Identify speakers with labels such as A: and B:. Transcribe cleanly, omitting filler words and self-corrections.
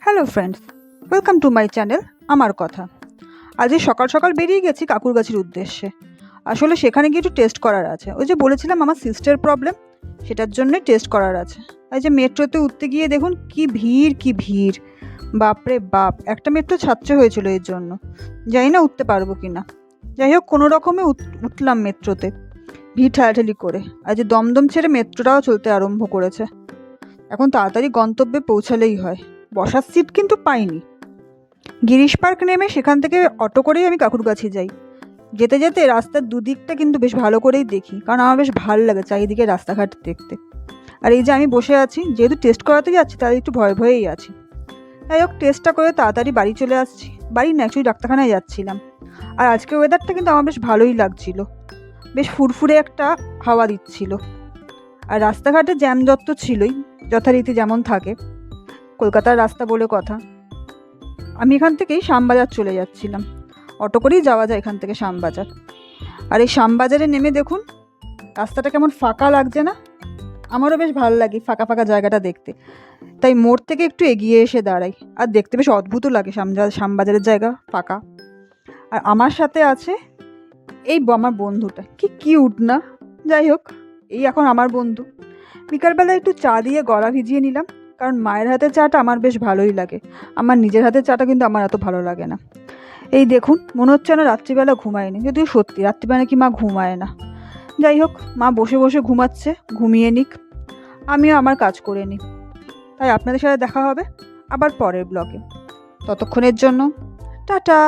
A: Hello friends, welcome to my channel আমার কথা। আজকে সকাল সকাল বেরিয়ে গেছি কাকুরগাছির উদ্দেশ্যে। আসলে সেখানে গিয়ে একটু টেস্ট করার আছে। ওই যে বলেছিলাম আমার সিস্টের প্রবলেম, সেটার জন্যই টেস্ট করার আছে। এই যে মেট্রোতে উঠতে গিয়ে দেখুন কি ভিড় কি ভিড়, বাপরে বাপ। একটা মেট্রো ছাড়তে হয়েছিল এর জন্য, জানি না উঠতে পারবো কি না। যাই হোক, কোনো রকমে উঠলাম মেট্রোতে, ভিড় ঠেলাঠেলি করে। আর যে দমদম ছেড়ে মেট্রোটাও চলতে আরম্ভ করেছে। এখন তাড়াতাড়ি গন্তব্যে পৌঁছালেই হয়। বসার সিট কিন্তু পাইনি। গিরিশ পার্ক নেমে সেখান থেকে অটো করেই আমি কাকুরগাছি যাই। যেতে যেতে রাস্তার দুদিকটা কিন্তু বেশ ভালো করেই দেখি, কারণ আমার বেশ ভালো লাগে চারিদিকে রাস্তাঘাট দেখতে। আর এই যে আমি বসে আছি, যেহেতু টেস্ট করাতে যাচ্ছি তাই একটু ভয়ে ভয়েই আছি। যাই হোক, টেস্টটা করে তাড়াতাড়ি বাড়ি চলে আসছি। বাড়ি না, অ্যাকচুয়ালি ডাক্তারখানায় যাচ্ছিলাম। আর আজকে ওয়েদারটা কিন্তু আমার বেশ ভালোই লাগছিল, বেশ ফুরফুরে একটা হাওয়া দিচ্ছিল। আর রাস্তাঘাটে জ্যামজট তো ছিলই, যথারীতি যেমন থাকে, কলকাতার রাস্তা বলে কথা। আমি এখান থেকেই শ্যামবাজার চলে যাচ্ছিলাম। অটো করেই যাওয়া যায় এখান থেকে শ্যামবাজার। আর এই শ্যামবাজারে নেমে দেখুন রাস্তাটা কেমন ফাঁকা লাগছে না? আমারও বেশ ভালো লাগে ফাঁকা ফাঁকা জায়গাটা দেখতে। তাই মোড় থেকে একটু এগিয়ে এসে দাঁড়াই। আর দেখতে বেশ অদ্ভুতও লাগে শ্যামবাজারের জায়গা ফাঁকা। আর আমার সাথে আছে এই আমার বন্ধুটা, কি কিউট না? যাই হোক, এই এখন আমার বন্ধু। বিকালবেলা একটু চা দিয়ে গলা ভিজিয়ে নিলাম, কারণ মায়ের হাতের চাটা আমার বেশ ভালোই লাগে। আমার নিজের হাতের চাটা কিন্তু আমার এত ভালো লাগে না। এই দেখুন, মনে হচ্ছে না রাত্রিবেলা ঘুমায়নি, যদিও সত্যি রাত্রিবেলা কি মা ঘুমায় না। যাই হোক, মা বসে বসে ঘুমাচ্ছে, ঘুমিয়ে নিক, আমিও আমার কাজ করে নিই। তাই আপনাদের সাথে দেখা হবে আবার পরের ব্লগে। ততক্ষণের জন্য টাটা।